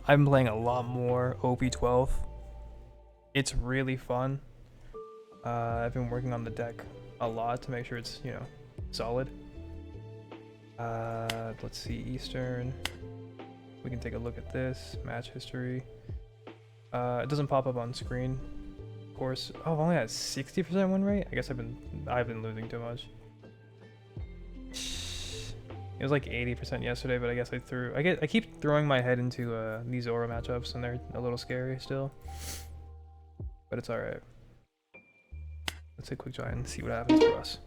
I'm playing a lot more OP12. It's really fun. I've been working on the deck a lot to make sure it's, solid. Let's see, Eastern. We can take a look at this, match history. It doesn't pop up on screen, of course. Oh, I've only had 60% win rate? I guess I've been losing too much. It was like 80% yesterday, but I guess I keep throwing my head into these Aura matchups and they're a little scary still. But it's alright. Let's take a quick try and see what happens for us.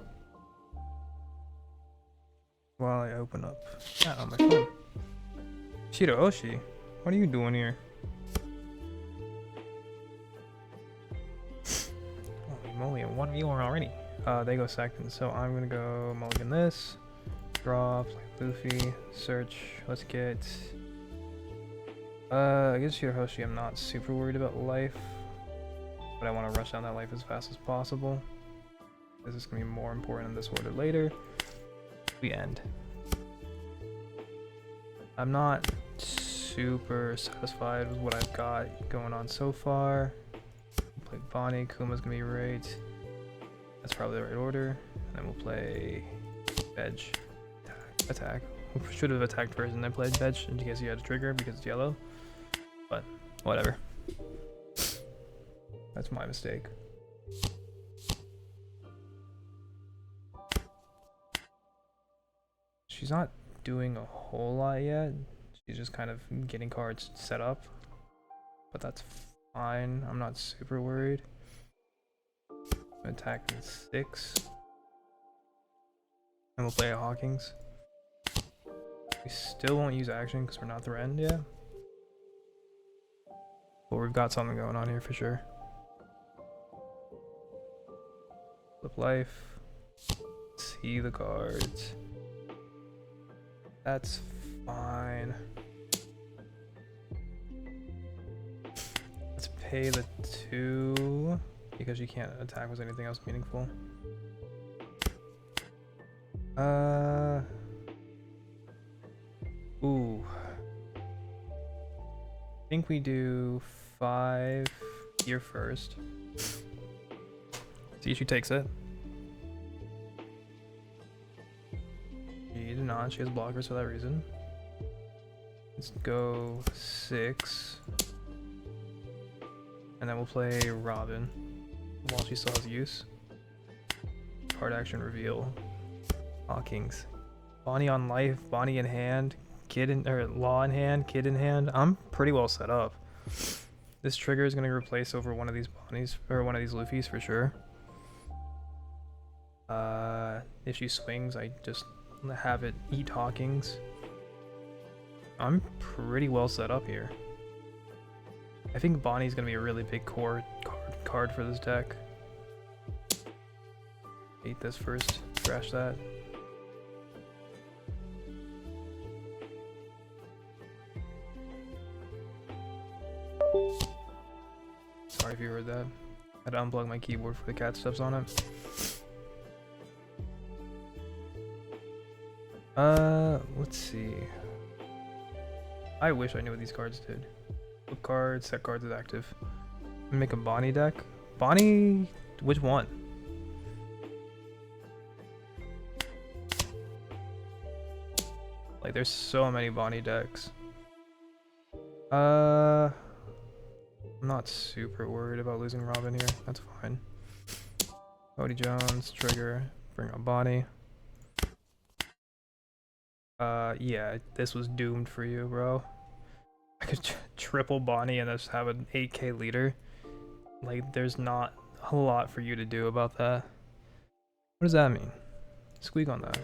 While I open up that on my phone. Shiro Oshi, what are you doing here? Holy moly, one viewer already. They go second, so I'm gonna go mulligan this. Draw, play Luffy, search, let's get... I guess Shirahoshi I'm not super worried about life, but I want to rush down that life as fast as possible. This is going to be more important in this order later. We end. I'm not super satisfied with what I've got going on so far. We'll play Bonnie, Kuma's going to be right. That's probably the right order. And then we'll play Veg. Attack. We should have attacked first and then played Veg in case you had a trigger because it's yellow. But whatever. That's my mistake. She's not doing a whole lot yet. She's just kind of getting cards set up. But that's fine. I'm not super worried. Attack in 6. And we'll play a Hawkins. We still won't use action because we're not threatened yet. But we've got something going on here for sure. Flip life. See the cards. That's fine. Let's pay the 2 because you can't attack with anything else meaningful. Ooh. I think we do 5 here first. See if she takes it. She did not. She has blockers for that reason. Let's go 6. And then we'll play Robin while she still has use. Card action reveal. Hawkins. Bonnie on life, Bonnie in hand, Law in hand, Kid in hand. I'm pretty well set up. This trigger is gonna replace over one of these Bonnies or one of these Luffys for sure. If she swings, I just have it eat Hawkins. I'm pretty well set up here. I think Bonnie's gonna be a really big core card for this deck. Eat this first, trash that. Sorry if you heard that. I had to unplug my keyboard for the cat steps on it. Let's see. I wish I knew what these cards did. Flip cards, set cards is active. Make a Bonnie deck. Bonnie, which one? Like, there's so many Bonnie decks. I'm not super worried about losing Robin here. That's fine. Cody Jones, trigger, bring up Bonnie. Yeah, this was doomed for you, bro. I could triple Bonnie and just have an 8k leader. Like, there's not a lot for you to do about that. What does that mean? Squeak on that.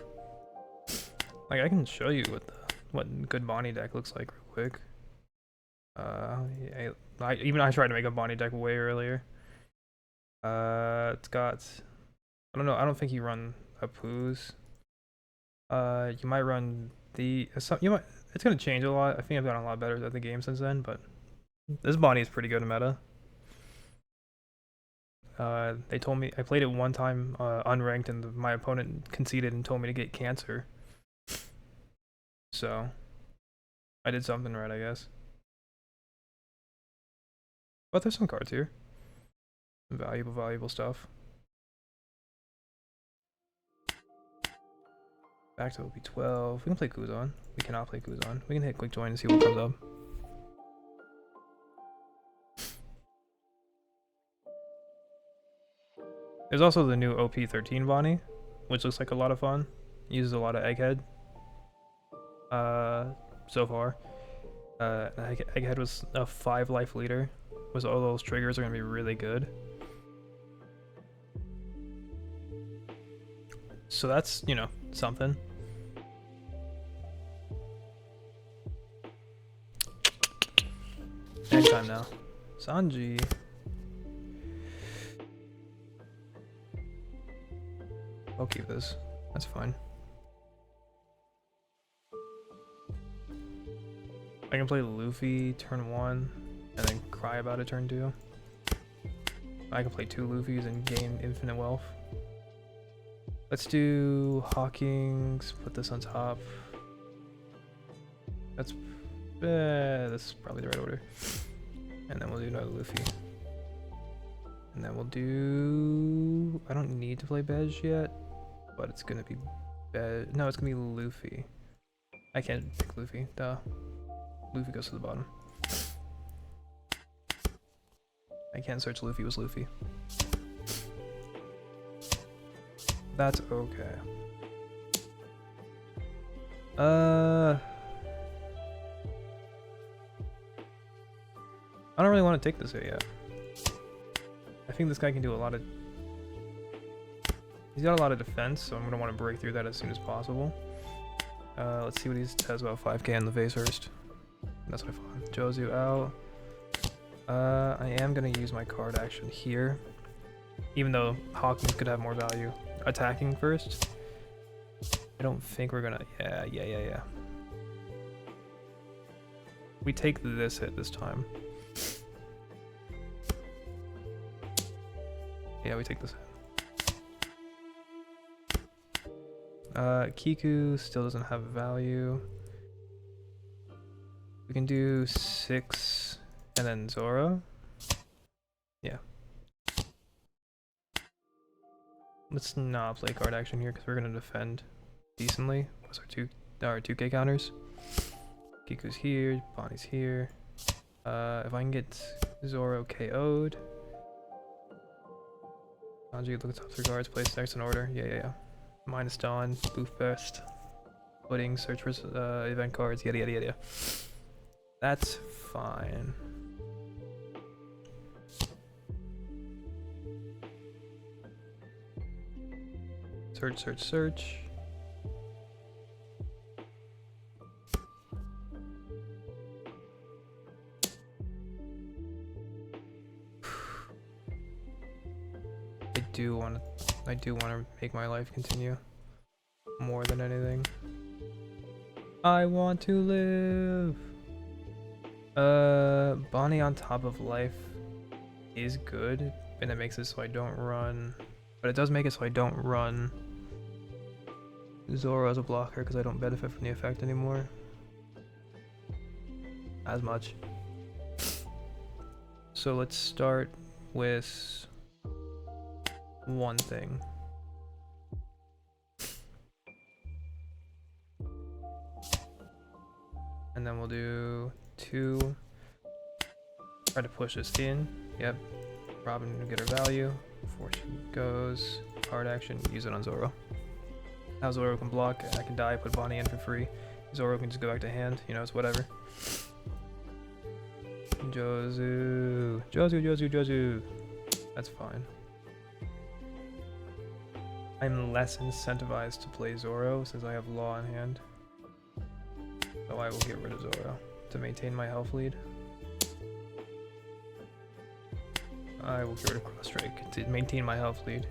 Like, I can show you what good Bonnie deck looks like real quick. Yeah, I tried to make a Bonnie deck way earlier. It's got, I don't know, I don't think you run a Poos. You might run it's gonna change a lot. I think I've gotten a lot better at the game since then, but this Bonnie is pretty good in meta. They told me, I played it one time unranked and my opponent conceded and told me to get cancer. So I did something right, I guess. But there's some cards here. Some valuable stuff. Back to OP12. We can play Kuzan. We cannot play Kuzan. We can hit quick join and see what comes up. There's also the new OP13 Bonnie, which looks like a lot of fun. Uses a lot of Egghead. So far. Egghead was a 5 life leader. Was all those triggers are gonna be really good. So that's, you know, something. Egg time now. Sanji. I'll keep this. That's fine. I can play Luffy turn 1 and then cry about it turn 2. I can play 2 Luffys and gain infinite wealth. Let's do Hawking's, put this on top. That's this is probably the right order. And then we'll do another Luffy. And then we'll do, I don't need to play Bej yet, but it's gonna be Bej. No, it's gonna be Luffy. I can't pick Luffy, duh. Luffy goes to the bottom. I can't search Luffy was Luffy. That's okay. I don't really want to take this here yet. I think this guy can do a lot of... He's got a lot of defense, so I'm going to want to break through that as soon as possible. Let's see what he says about 5k in the face first. That's my fun. Jozu out. I am going to use my card action here. Even though Hawkins could have more value. Attacking first. I don't think we're going to... Yeah. We take this hit this time. Yeah, we take this hit. Kiku still doesn't have value. We can do 6 and then Zoro. Yeah. Let's not play card action here because we're gonna defend decently. What's our 2k counters? Kiku's here, Bonnie's here. If I can get Zoro KO'd. Sanji, look at top 3 cards, place next in order. Yeah. Minus Dawn, Boof Best, Pudding, search for event cards, yada. That's fine. Search. I do want to make my life continue more than anything. I want to live. Bonnie on top of life is good, and it makes it so I don't run. But it does make it so I don't run Zoro as a blocker because I don't benefit from the effect anymore as much. So let's start with one thing. And then we'll do 2. Try to push this in. Yep. Robin will get her value before she goes. Card action, use it on Zoro. Now Zoro can block, I can die, put Bonnie in for free. Zoro can just go back to hand, you know, it's whatever. Jozu. That's fine. I'm less incentivized to play Zoro since I have Law in hand. So I will get rid of Zoro to maintain my health lead. I will get rid of Cross Strike to maintain my health lead.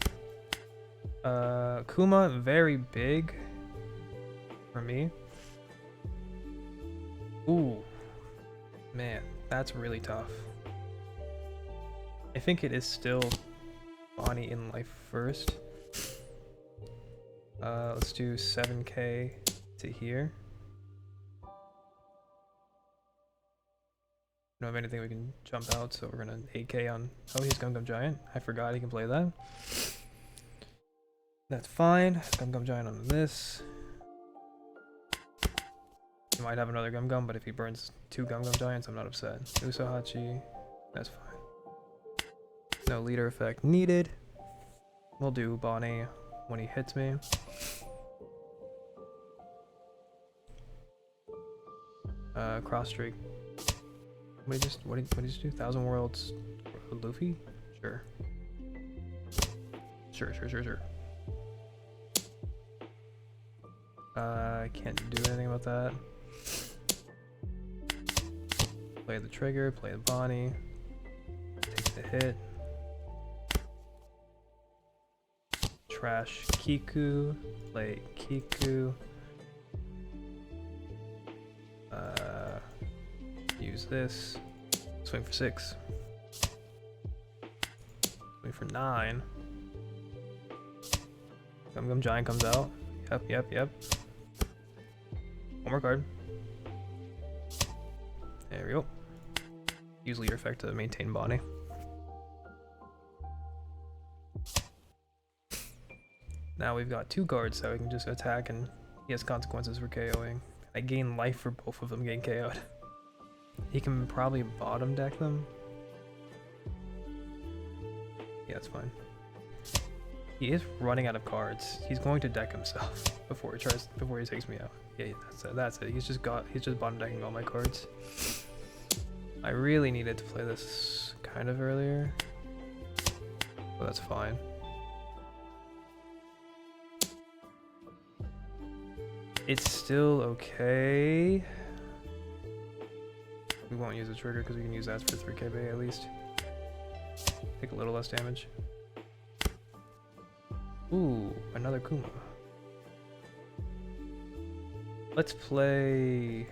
Kuma, very big for me. Ooh, man, that's really tough. I think it is still Bonnie in life first. Let's do 7k to here. don't have anything we can jump out, so we're gonna AK on. Oh, he's Gum Gum Giant. I forgot he can play that. That's fine. Gum Gum Giant on this. He might have another Gum Gum, but if he burns 2 Gum Gum Giants, I'm not upset. Usohachi. That's fine. No leader effect needed. We'll do Bonnie when he hits me. Cross streak. What did he just do? 1,000 Worlds Luffy? Sure. Sure. I can't do anything about that. Play the trigger, play the Bonnie. Take the hit. Trash Kiku, play Kiku. Use this. Swing for 6. Swing for 9. Gum Gum Giant comes out. Yep. One more card. There we go. Use leader effect to maintain Bonnie. Now we've got 2 cards that we can just attack, and he has consequences for KOing. I gain life for both of them getting KO'd. He can probably bottom deck them. Yeah, that's fine. He is running out of cards. He's going to deck himself before he takes me out. Yeah, that's it. He's just bottom decking all my cards. I really needed to play this kind of earlier, but that's fine. It's still okay. We won't use a trigger because we can use that for 3KB at least. Take a little less damage. Ooh, another Kuma. Let's play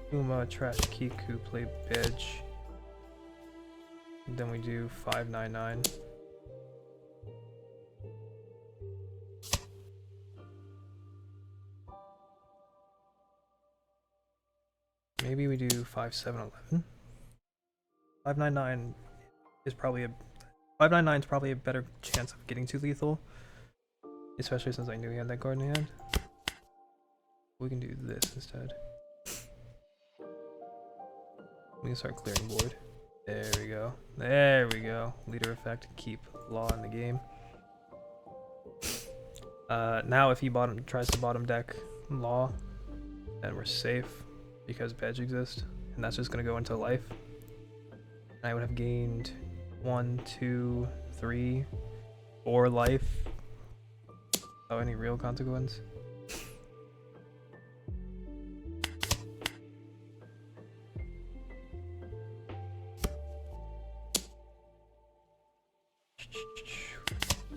Kuma, Trash Kiku, play Bedge. And then we do 599. Maybe we do 5711. 599 is probably 599 is probably a better chance of getting too lethal, especially since I knew he had that card in hand. We can do this instead. We can start clearing board. There we go. There we go. Leader effect. Keep Law in the game. Now if he tries to bottom deck Law, then we're safe because Bedge exists, and that's just gonna go into life. And I would have gained 1, 2, 3, 4 life without any real consequence.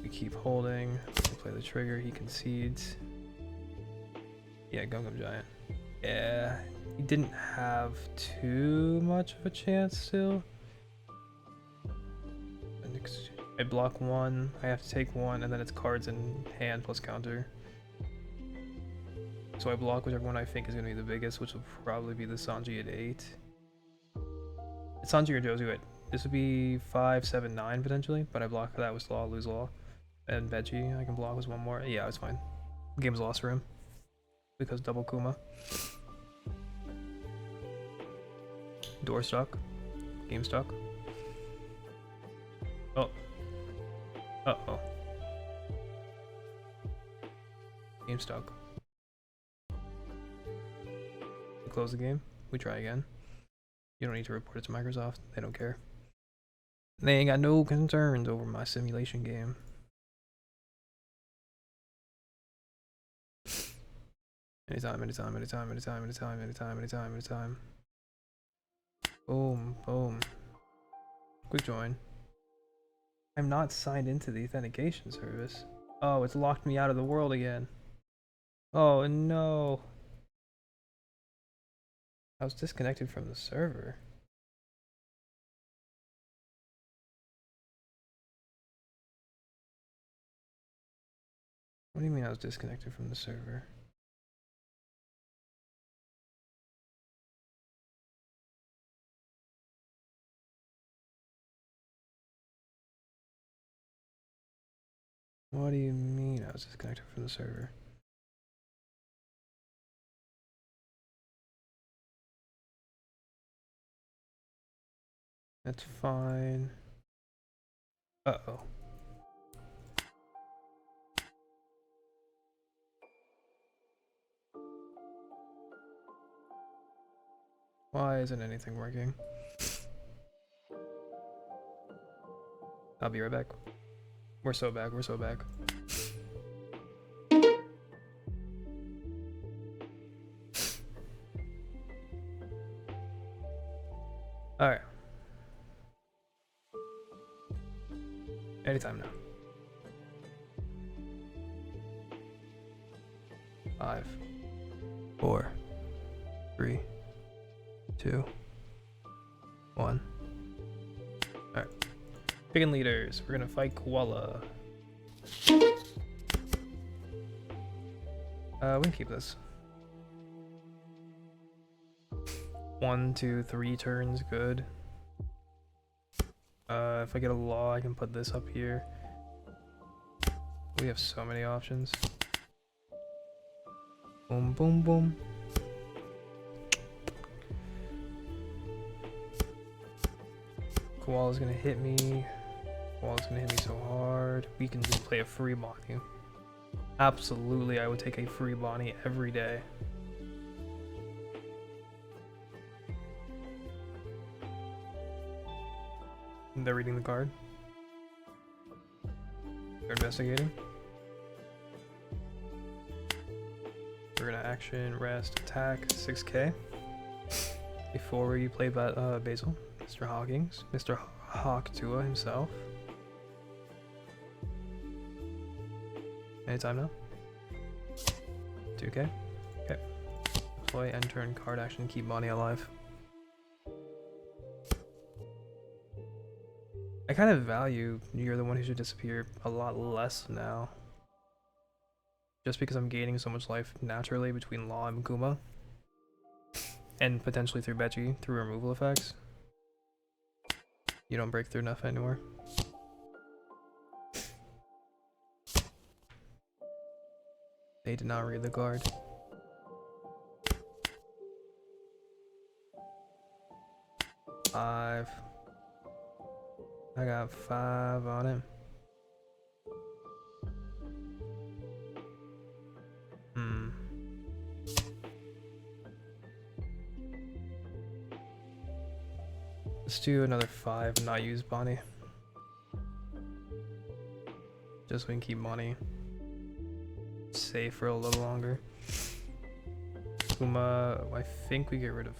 We keep holding. We play the trigger. He concedes. Yeah, Gum Gum Giant. Yeah, he didn't have too much of a chance still. I block 1. I have to take 1, and then it's cards in hand plus counter. So I block whichever one I think is going to be the biggest, which will probably be the Sanji at 8. It's Sanji or Jozu at. This would be 5, 7, 9 potentially, but I block that with Law, lose Law. And Veggie I can block with 1 more. Yeah, it's fine. Game's lost for him because double Kuma. Door stuck. Game stuck. Oh. Uh-oh. Game stuck. We close the game. We try again. You don't need to report it to Microsoft. They don't care. They ain't got no concerns over my simulation game. Anytime. Boom. Quick join. I'm not signed into the authentication service. Oh, it's locked me out of the world again. Oh no. I was disconnected from the server. What do you mean I was disconnected from the server? What do you mean I was disconnected from the server? That's fine. Uh-oh. Why isn't anything working? I'll be right back. We're so back, we're so back. Alright. Anytime now. 5, 4, 3, 2, 1. Alright. Picking leaders. We're gonna fight Koala. We can keep this. 1, 2, 3 turns, good. If I get a law, I can put this up here. We have so many options. Boom, boom, boom. Koala's gonna hit me. Koala's gonna hit me so hard. We can just play a free Bonnie. Absolutely, I would take a free Bonnie every day. They're reading the card. They're investigating. We're gonna action, rest, attack, 6k. Before you play Basil, Mr. Hawkins, Mr. Hawk Tua himself. Anytime now. 2k. Okay. Deploy, end turn, card action, keep Bonnie alive. I kind of value You're the One Who Should Disappear a lot less now. Just because I'm gaining so much life naturally between Law and Kuma. And potentially through Bechi, through removal effects. You don't break through enough anymore. They did not read the card. Five. I got 5 on it. Let's do another 5 and not use Bonnie. Just so we can keep Bonnie safe for a little longer. Kuma, I think we get rid of...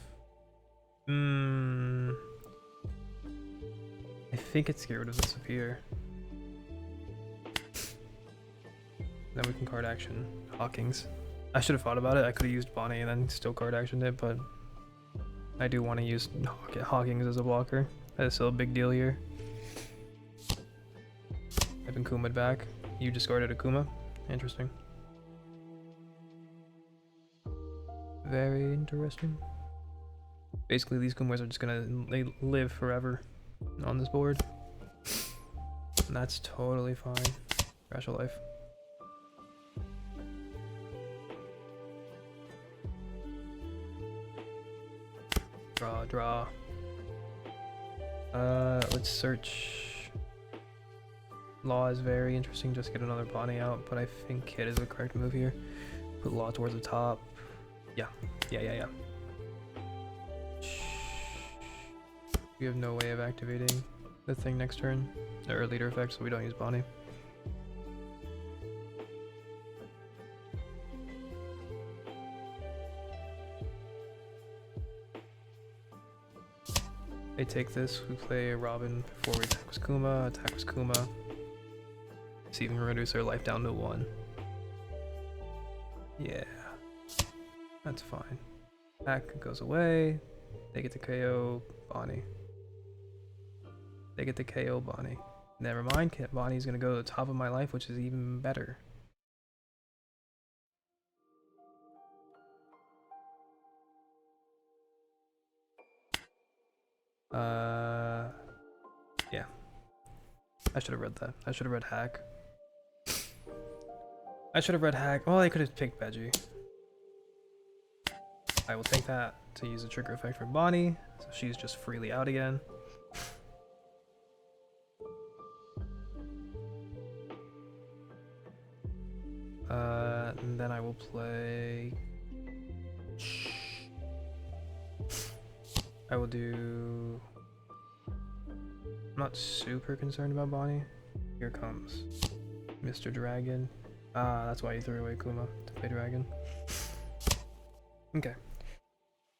I think it's get rid of Disappear. Then we can card action Hawkins. I should have thought about it. I could have used Bonnie and then still card actioned it, but I do want to use Hawkins as a blocker. That is still a big deal here. I've been Kuma'd back. You discarded a Kuma. Interesting. Very interesting. Basically, these Kumas are just gonna live forever on this board. And that's totally fine. Crash of life. Draw. Let's search. Law is very interesting, just get another Bonnie out, but I think Kid is the correct move here. Put Law towards the top. Yeah. We have no way of activating the thing next turn, or leader effect, so we don't use Bonnie. They take this, we play Robin before we attack with Kuma, see if we can reduce their life down to 1. Yeah, that's fine. Attack goes away, they get to KO Bonnie. Never mind, Bonnie's gonna go to the top of my life, which is even better. Yeah. I should have read that. I should have read hack. I should have read hack. Oh, I could have picked Veggie. I will take that to use a trigger effect for Bonnie, so she's just freely out again. And then I will play. I will do. I'm not super concerned about Bonnie. Here comes Mr. Dragon. Ah, that's why you threw away Kuma to play Dragon. Okay.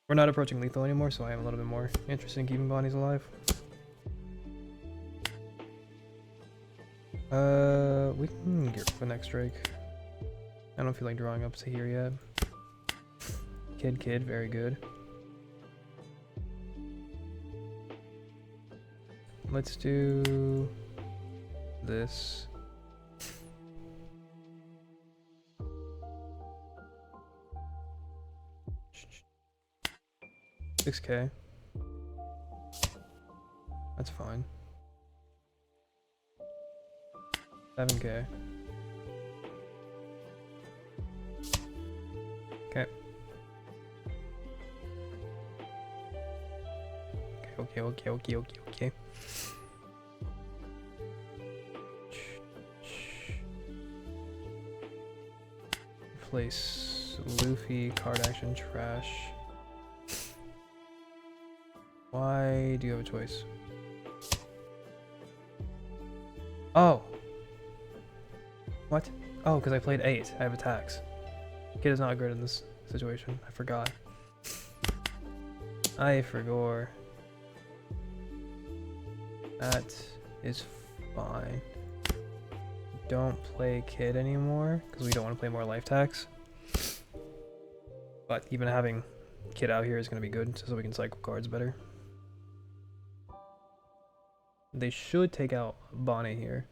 We're not approaching lethal anymore, so I am a little bit more interested in keeping Bonnies alive. We can get the next Drake. I don't feel like drawing up to here yet. Kid, very good. Let's do this. $6K. That's fine. 7K. Okay. Okay. Replace Luffy, card action, trash. Why do you have a choice? Oh! What? Oh, because I played 8. I have attacks. Kid is not good in this situation. I forgot. I forgot. That is fine. Don't play Kid anymore, because we don't want to play more life tax. But even having Kid out here is going to be good, so we can cycle cards better. They should take out Bonnie here.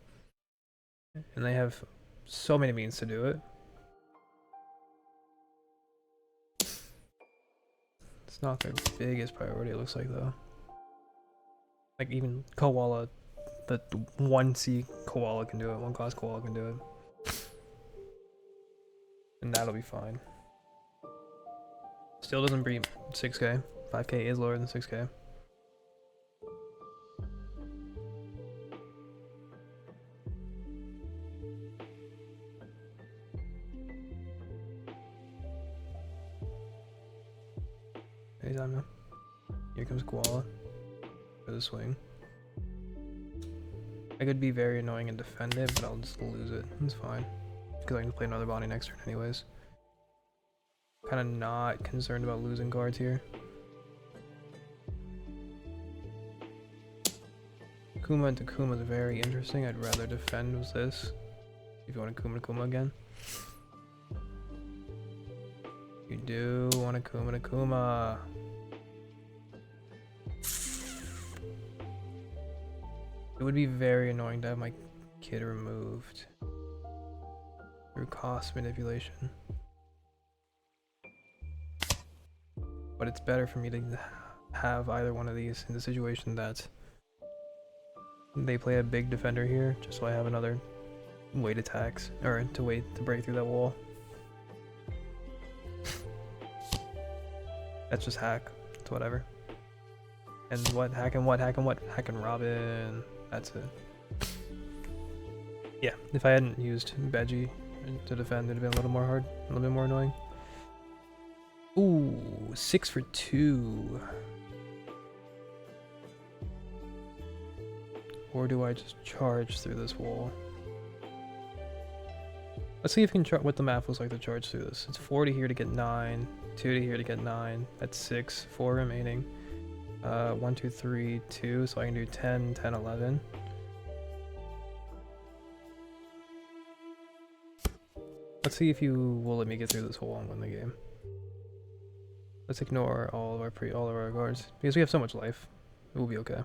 And they have so many means to do it. It's not their biggest priority, it looks like, though. Like, even Koala, the 1C Koala can do it, 1 cost Koala can do it. And that'll be fine. Still doesn't beat 6K. 5K is lower than 6K. Anytime now. Here comes Koala for the swing. I could be very annoying and defend it, but I'll just lose it. It's fine. Because I can play another Bonnie next turn anyways. Kind of not concerned about losing cards here. Kuma into Kuma is very interesting. I'd rather defend with this. If you want to Kuma again. You do want to Kuma. It would be very annoying to have my Kid removed through cost manipulation. But it's better for me to have either one of these in the situation that they play a big defender here, just so I have another way to tax, or to wait to break through that wall. That's just hack. It's whatever. And what? Hack and what? Hack and what? Hack and Robin. That's it. Yeah, if I hadn't used Veggie to defend, it'd have been a little more hard, a little bit more annoying. Ooh, 6 for 2. Or do I just charge through this wall? Let's see if we can what the math looks like to charge through this. It's 4 to here to get 9, 2 to here to get 9. That's 6, 4 remaining. 1, 2, 3, 2, so I can do 10, 10, 11. Let's see if you will let me get through this wall and win the game. Let's ignore all of our guards because we have so much life. It will be okay.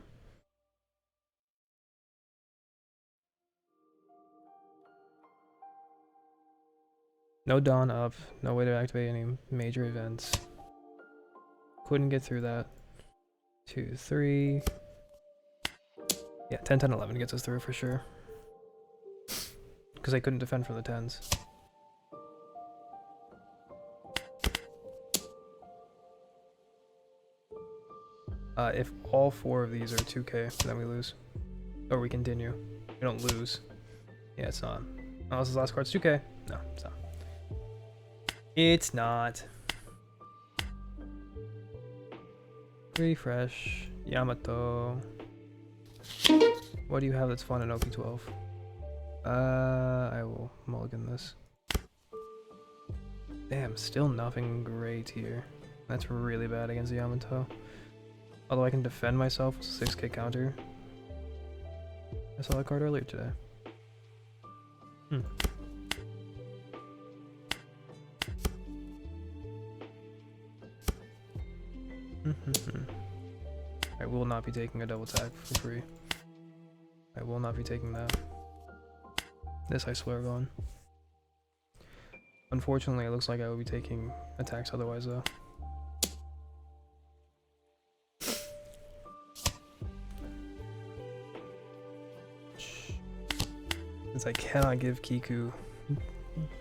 No Dawn up, no way to activate any major events. Couldn't get through that. 2, 3. Yeah, 10, 10, 11 gets us through for sure. Because I couldn't defend for the 10s. If all 4 of these are 2k, then we lose. Or we continue. We don't lose. Yeah, it's not. Oh, this is last card's 2k. No, it's not. It's not. Refresh. Yamato. What do you have that's fun in OP12? I will mulligan this. Damn, still nothing great here. That's really bad against Yamato. Although I can defend myself with a 6k counter. I saw that card earlier today. I will not be taking a double tag for free. I will not be taking that. This I swear on. Unfortunately, it looks like I will be taking attacks otherwise though. Since I cannot give Kiku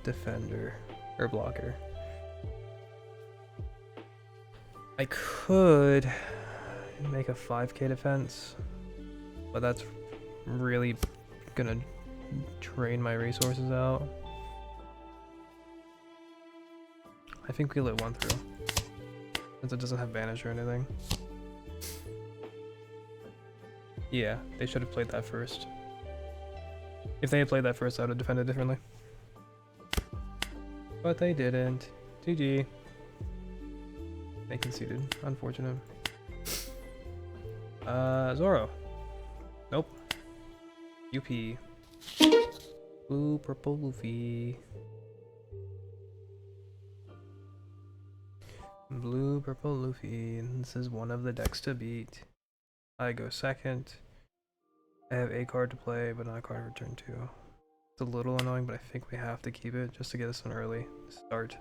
defender or blocker. I could make a 5k defense, but that's really gonna drain my resources out. I think we let 1 through, since it doesn't have banish or anything. Yeah, they should have played that first. If they had played that first, I would have defended differently. But they didn't. GG. They conceded. Unfortunate. Zoro. Nope. UP. Blue, purple, Luffy. Blue, purple, Luffy. This is one of the decks to beat. I go second. I have a card to play, but not a card to return to. It's a little annoying, but I think we have to keep it just to get us an early start.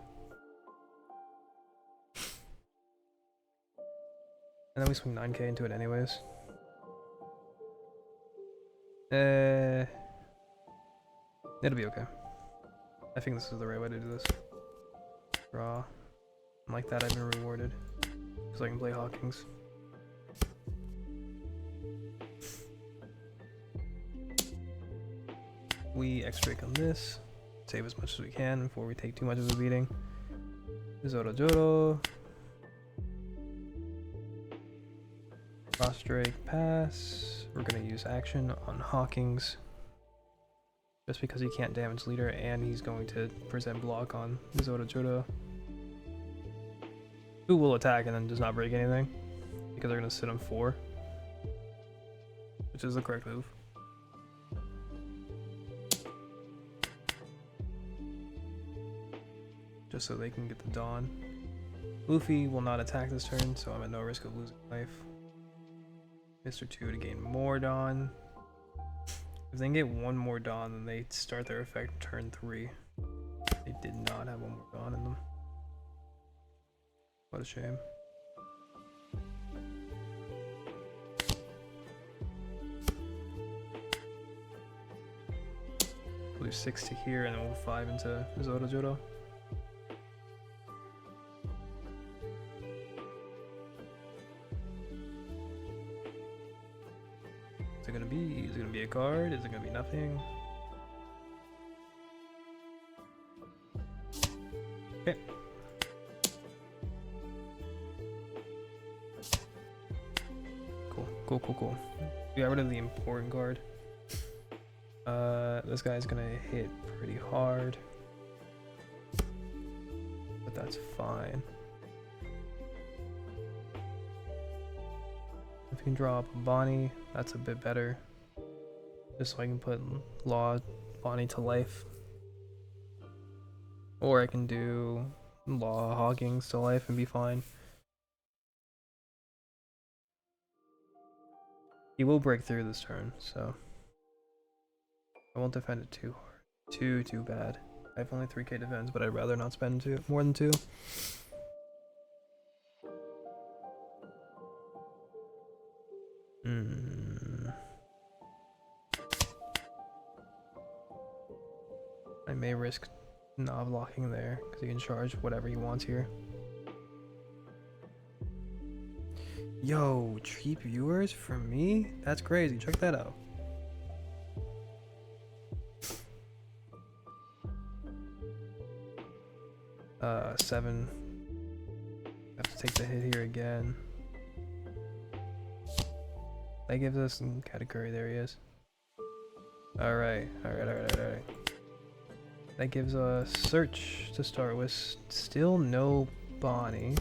And then we swing 9k into it anyways. It'll be okay. I think this is the right way to do this. Draw. And like that, I've been rewarded. Because I can play Hawkins. We X-Drake on this. Save as much as we can before we take too much of a beating. Zoro Joro. Cross Drake pass. We're gonna use action on Hawkins. Just because he can't damage leader and he's going to present block on Zoro Joro. Who will attack and then does not break anything. Because they're gonna sit on 4. Which is the correct move. Just so they can get the Dawn. Luffy will not attack this turn, so I'm at no risk of losing life. Mr. 2 to gain more Dawn. If they can get 1 more Dawn, then they start their effect turn 3. They did not have 1 more Dawn in them. What a shame. We'll do 6 to here, and then we'll 5 into Zoro Joro. Is it gonna be a card? Is it gonna be nothing? Okay. Cool. We got rid of the important card. This guy's gonna hit pretty hard. But that's fine. If we can draw up a Bonnie, that's a bit better. Just so I can put Law Bonnie to life. Or I can do Law Hawkins to life and be fine. He will break through this turn, so I won't defend it too hard. Too bad. I have only 3k defense, but I'd rather not spend more than 2. I may risk not blocking there, because he can charge whatever he wants here. Yo, cheap viewers from me? That's crazy. Check that out. Seven. Have to take the hit here again. That gives us some category. There he is. Alright. That gives us search to start with. Still no Bonnie.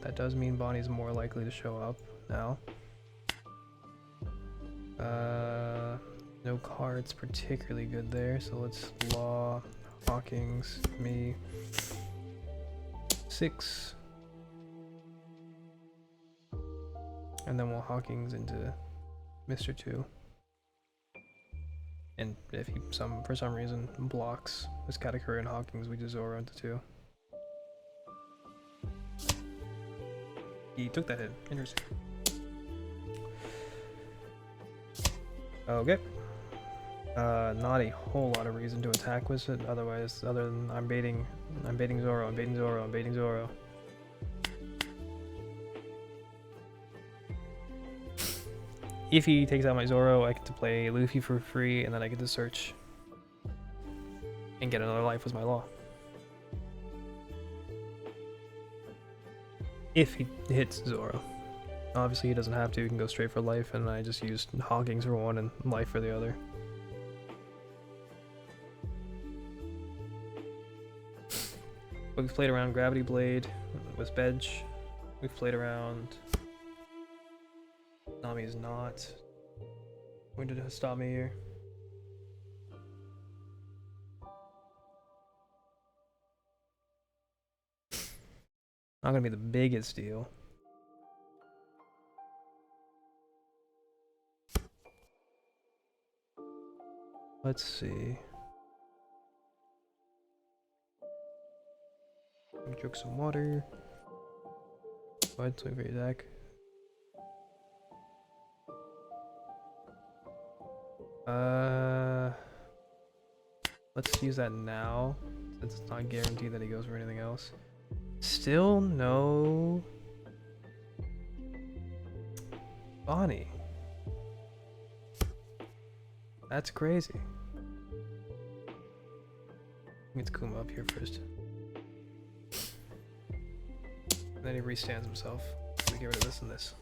That does mean Bonnie's more likely to show up now. No cards particularly good there, so let's Law, Hawkins, me. 6. And then we'll Hawkins into Mr. 2. And if he for some reason blocks this Katakuri and Hawkins, we just Zoro into 2. He took that hit. Interesting. Okay. Not a whole lot of reason to attack with it. Otherwise, other than I'm baiting Zoro. If he takes out my Zoro, I get to play Luffy for free, and then I get to search and get another life with my Law. If he hits Zoro. Obviously he doesn't have to, he can go straight for life, and I just used Hawkins for one and life for the other. But we've played around Gravity Blade with Bedge. We've played around Nami's not going to stop me here. Not gonna be the biggest deal. Let's see. Drink some water. Go ahead, swing for your deck. Let's use that now, since it's not guaranteed that he goes for anything else. Still no Bonnie. That's crazy. Let's Kuma up here first. And then he restands himself. So we get rid of this and this.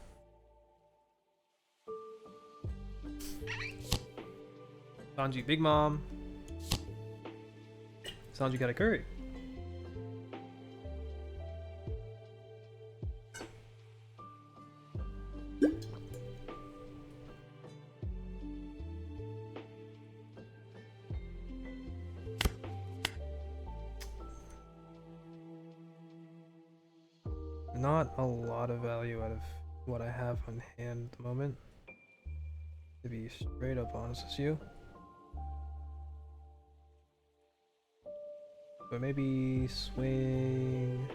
Sanji Big Mom. Sanji got a curry. Not a lot of value out of what I have on hand at the moment, to be straight up honest with you. But maybe swing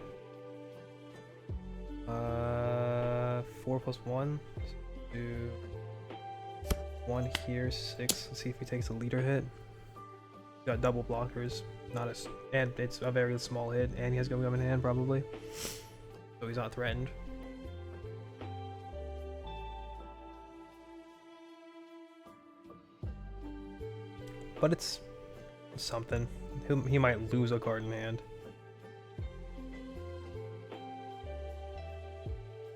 4 + 1. Do 1 here, 6. Let's see if he takes a leader hit. Got double blockers, not as, and it's a very small hit, and he has Gum Gum in hand probably, so he's not threatened. But it's something. He might lose a card in hand.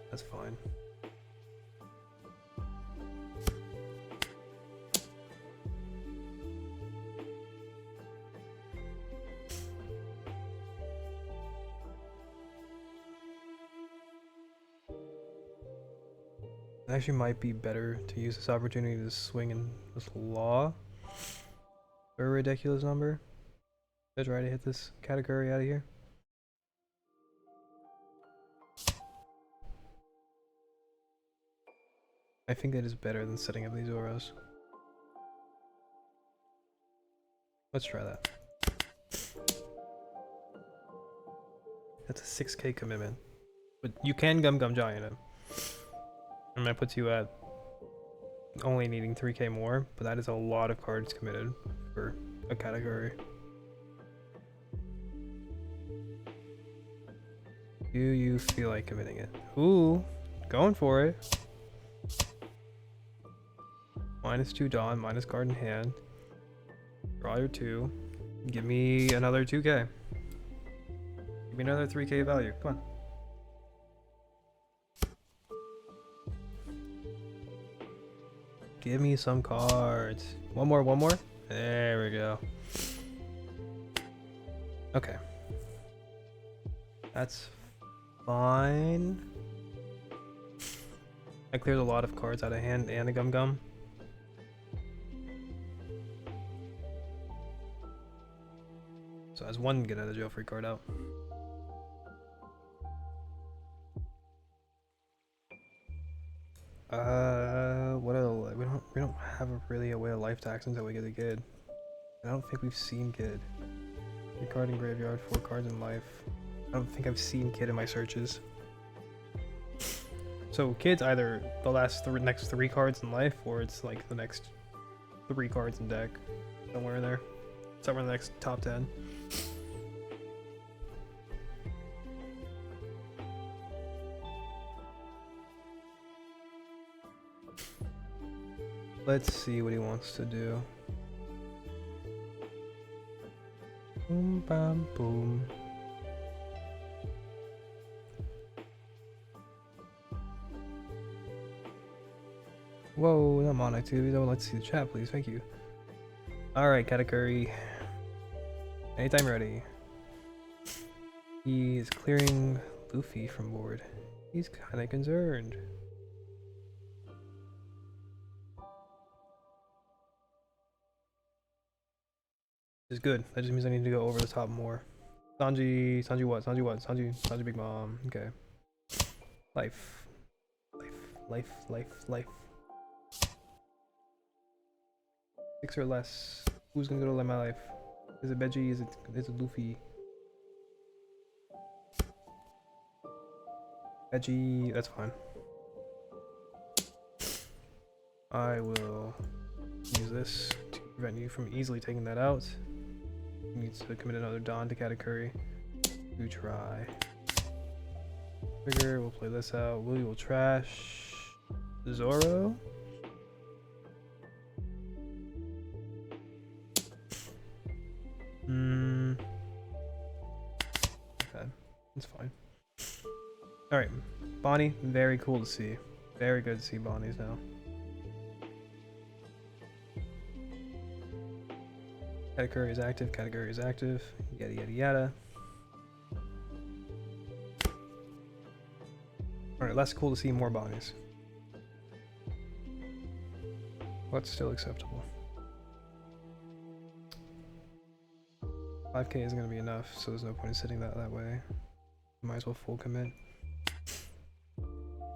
That's fine. It actually might be better to use this opportunity to swing in this Law for a ridiculous number. To try to hit this category out of here. I think that is better than setting up these Oros. Let's try that. That's a 6k commitment. But you can Gum Gum Giant him. And that puts you at only needing 3k more, but that is a lot of cards committed for a category. Do you feel like committing it? Ooh, Going for it. -2 Dawn, minus card in hand. Draw your 2. Give me another 2k. Give me another 3k value. Come on. Give me some cards. One more, one more. There we go. Okay. That's fine. I cleared a lot of cards out of hand and a gum. So as one get out of jail free card out. What else? We don't have really a way of life tax until we get a Gid. I don't think we've seen Gid. 3 card in graveyard, 4 cards in life. I don't think I've seen Kid in my searches. So Kid's either the next 3 cards in life, or it's like the next 3 cards in deck. Somewhere in there. Somewhere in the next top 10. Let's see what he wants to do. Boom, bam, boom. Whoa, not mon activity. Don't let's see the chat, please. Thank you. Alright, Katakuri. Anytime ready. He is clearing Luffy from board. He's kinda concerned. Is good. That just means I need to go over the top more. Sanji what? Sanji Big Mom. Okay. Life. 6 or less. Who's gonna go to my life? Is it Veggie? Is it Luffy? Veggie, that's fine. I will use this to prevent you from easily taking that out. Needs to commit another Dawn to Katakuri. To try. Trigger, we'll play this out. We will trash Zoro. Okay, that's fine. Alright, Bonnie, very cool to see. Very good to see Bonnies now. Katakuri is active, Katakuri is active, yada yada yada. Alright, less cool to see more Bonnies. What's still acceptable? 5k isn't going to be enough, so there's no point in sitting that way. Might as well full commit.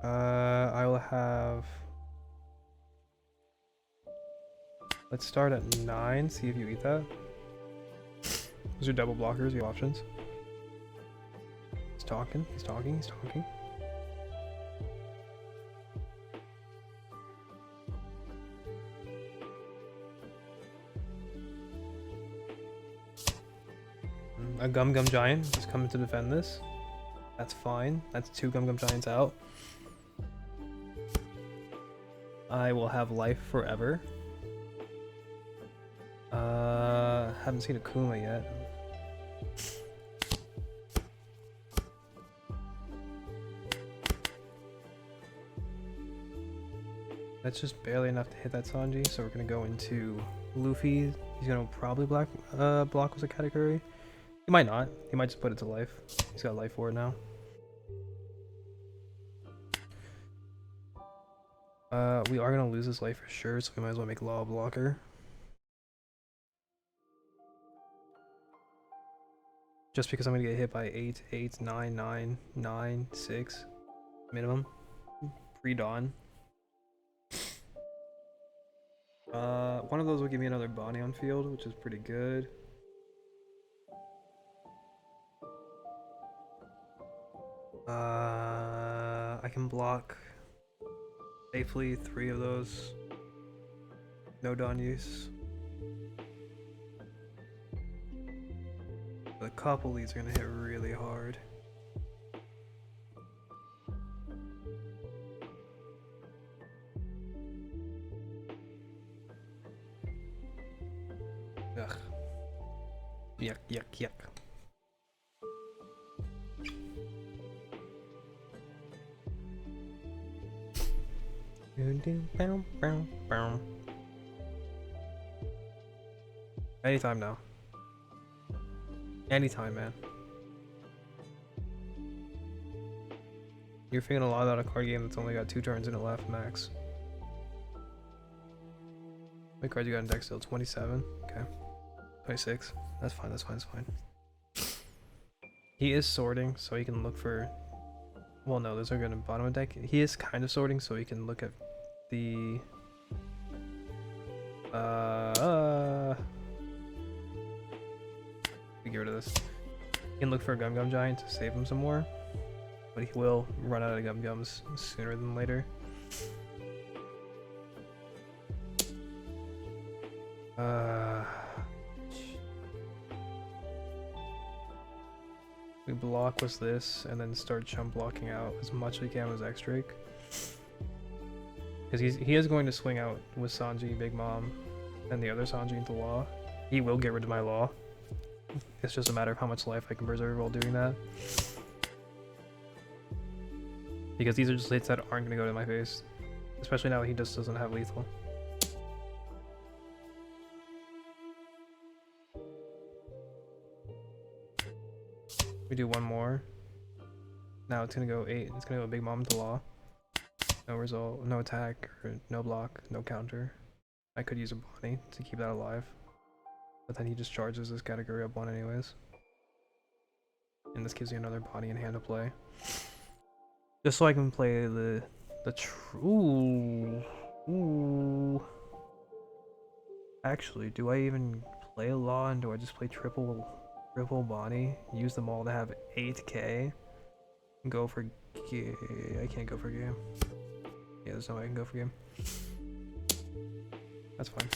I will have... Let's start at 9, see if you eat that. Those are double blockers, you have options. He's talking. A Gum Giant is coming to defend this. That's fine. That's 2 Gum Giants out. I will have life forever. Haven't seen Akuma yet. That's just barely enough to hit that Sanji, so we're gonna go into Luffy. He's gonna probably block with a Katakuri. He might not. He might just put it to life. He's got life for it now. We are gonna lose this life for sure, so we might as well make Law a blocker. Just because I'm gonna get hit by 8, 8, 9, 9, 9, 6 minimum. Pre-dawn. One of those will give me another Bonnie on field, which is pretty good. I can block safely 3 of those. No Dawn use. But a couple of these are gonna hit really hard. Yuck, yuck, yuck. Anytime now. Anytime, man. You're figuring a lot out a card game that's only got 2 turns in it left, max. How many cards you got in deck still? 27? Okay. 26. That's fine, that's fine, that's fine. He is sorting, so he can look for... Well, no, those are good in bottom of deck. He is kind of sorting, so he can look at the... Get rid of this. He can look for a Gum Gum Giant to save him some more, but he will run out of Gum Gums sooner than later. We block with this and then start chump blocking out as much as we can with X-Drake. Because he is going to swing out with Sanji, Big Mom, and the other Sanji into Law. He will get rid of my Law. It's just a matter of how much life I can preserve while doing that. Because these are just hits that aren't going to go to my face. Especially now he just doesn't have lethal. We do one more. Now it's going to go 8. It's going to go Big Mom to Law. No result, no attack, or no block, no counter. I could use a Bonnie to keep that alive. But then he just charges this category up 1 anyways. And this gives me another Bonnie in hand to play. Just so I can play the ooh. Actually, do I even play a Law and do I just play triple Bonnie? Use them all to have 8k? Go for I can't go for game. Yeah, there's no way I can go for game. That's fine.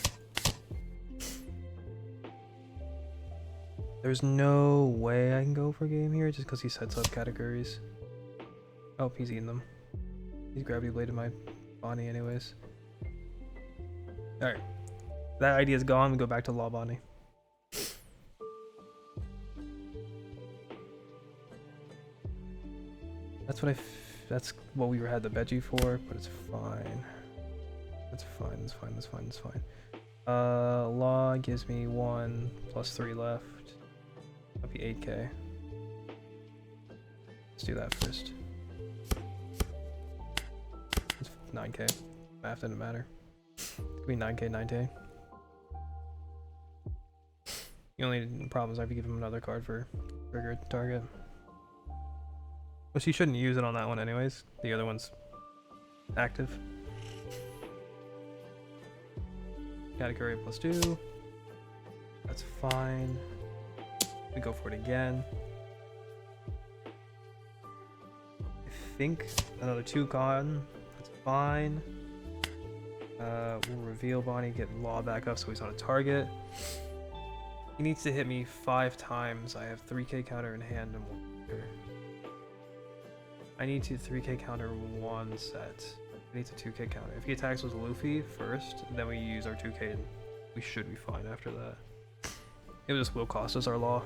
There's no way I can go for game here just because he sets up categories. Oh, he's eating them. He's gravity bladed my Bonnie anyways. Alright. That idea's gone, we go back to Law Bonnie. That's what we had the veggie for, but it's fine. That's fine, that's fine, that's fine, that's fine. Law gives me 1 plus 3 left. That'll be 8k. Let's do that first. It's 9k. Math didn't matter. It could be 9k, 9k. The only problem is I have to give him another card for trigger target. Which he shouldn't use it on that one anyways. The other one's active. Category +2. That's fine. We go for it again. I think another 2 gone. That's fine. We'll reveal Bonnie, get Law back up so he's on a target. He needs to hit me 5 times. I have 3k counter in hand and 1 here. I need to 3k counter 1 set. I need a 2k counter. If he attacks with Luffy first, then we use our 2k and we should be fine after that. It just will cost us our Law.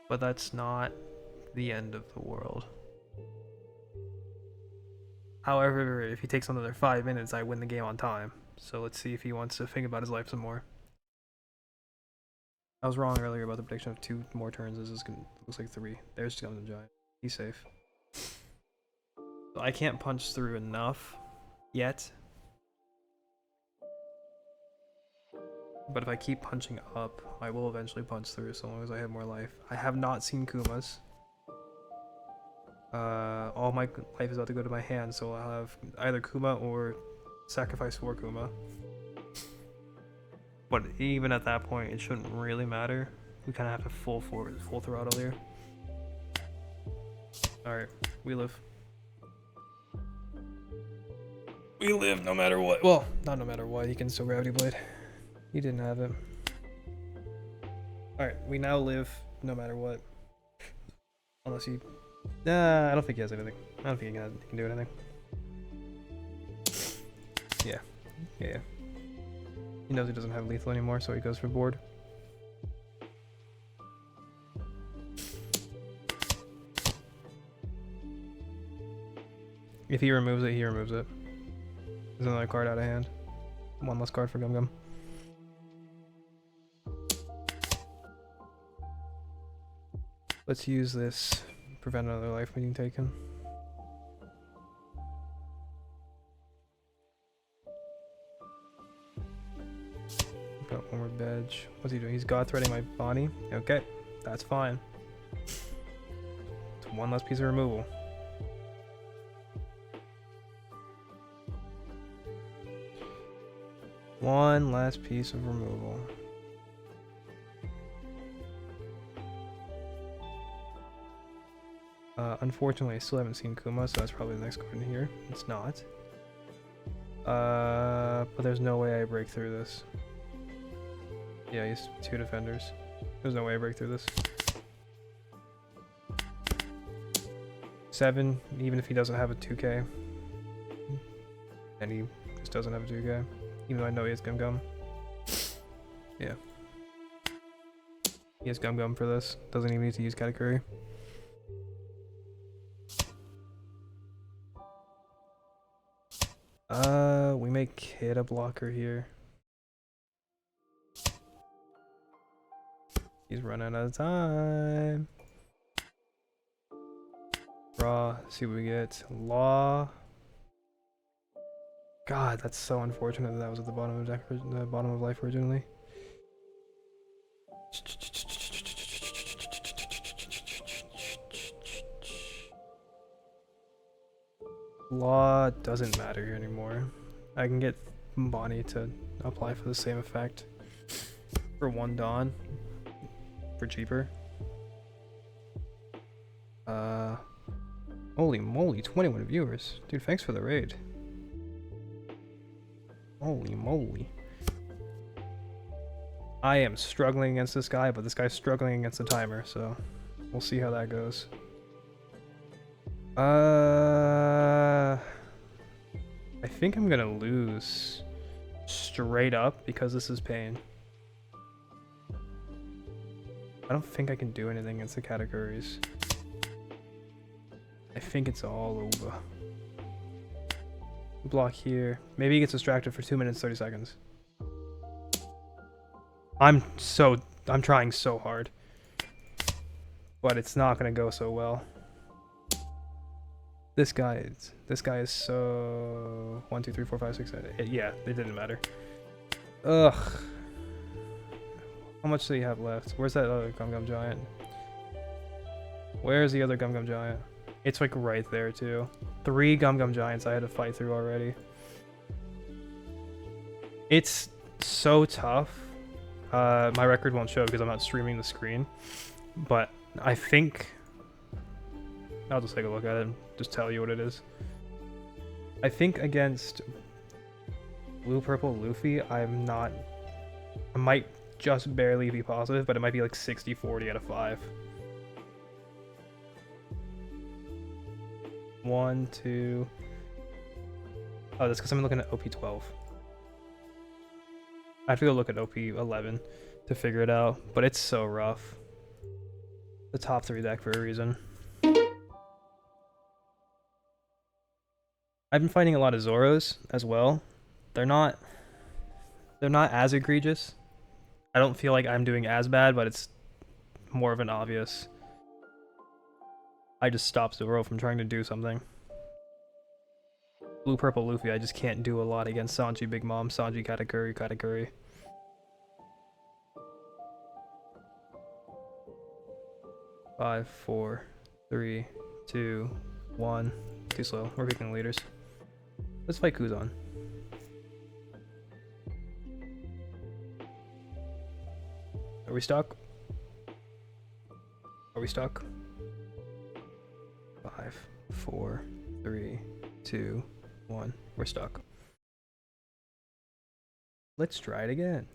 But that's not the end of the world. However, if he takes another 5 minutes, I win the game on time. So let's see if he wants to think about his life some more. I was wrong earlier about the prediction of 2 more turns. This is gonna, looks like 3. There's Gum Gum Giant. He's safe. So I can't punch through enough yet. But if I keep punching up, I will eventually punch through so long as I have more life. I have not seen Kumas. All my life is about to go to my hand, so I'll have either Kuma or sacrifice for Kuma. But even at that point, it shouldn't really matter. We kind of have to full throttle here. Alright, we live. We live no matter what. Well, not no matter what. He can still Gravity Blade. He didn't have it. Alright, we now live no matter what. Unless he Nah, I don't think he has anything. I don't think he can do anything. Yeah. Yeah. He knows he doesn't have lethal anymore, so he goes for board. If he removes it, he removes it. There's another card out of hand. One less card for Gum Gum. Let's use this. Prevent another life being taken. Got one more badge. What's he doing? He's God threading my Bonnie. Okay, that's fine. It's one less piece of removal. One last piece of removal. Unfortunately, I still haven't seen Kuma, so that's probably the next card in here. It's not. But there's no way I break through this. Yeah, he's 2 defenders. There's no way I break through this. 7, even if he doesn't have a 2k. And he just doesn't have a 2k. Even though I know he has Gum Gum. Yeah. He has Gum Gum for this. Doesn't even need to use Katakuri. We make Kid a blocker here. He's running out of time. Raw, see what we get. Law. God, that's so unfortunate that was at the bottom of the bottom of life originally. Law doesn't matter here anymore. I can get Bonnie to apply for the same effect for 1 Dawn for cheaper. Holy moly, 21 viewers. Dude, thanks for the raid. Holy moly. I am struggling against this guy, but this guy's struggling against the timer, so we'll see how that goes. I think I'm gonna lose straight up because this is pain. I don't think I can do anything against the categories. I think it's all over. Block here. Maybe he gets distracted for 2 minutes 30 seconds. I'm trying so hard. But it's not gonna go so well. This guy is so 1, 2, 3, 4, 5, 6, 7, 8. Yeah, it didn't matter. Ugh. How much do you have left? Where's that other Gum Gum Giant? Where's the other Gum Gum Giant? It's like right there too. 3 Gum Gum Giants I had to fight through already. It's so tough. My record won't show because I'm not streaming the screen. But I think... I'll just take a look at it and just tell you what it is. I think against Blue Purple Luffy, I might just barely be positive, but it might be like 60-40 out of 5. 1, 2... Oh, that's because I'm looking at OP12. I have to go look at OP11 to figure it out, but it's so rough. The top 3 deck for a reason. I've been fighting a lot of Zoros as well. They're not as egregious. I don't feel like I'm doing as bad, but it's more of an obvious. I just stopped Zoro from trying to do something. Blue Purple Luffy, I just can't do a lot against Sanji Big Mom, Sanji Katakuri, Katakuri. Five, 4, 3, 2, 1. Too slow. We're picking leaders. Let's fight Kuzan. Are we stuck? Are we stuck? 5, 4, 3, 2, 1. We're stuck. Let's try it again.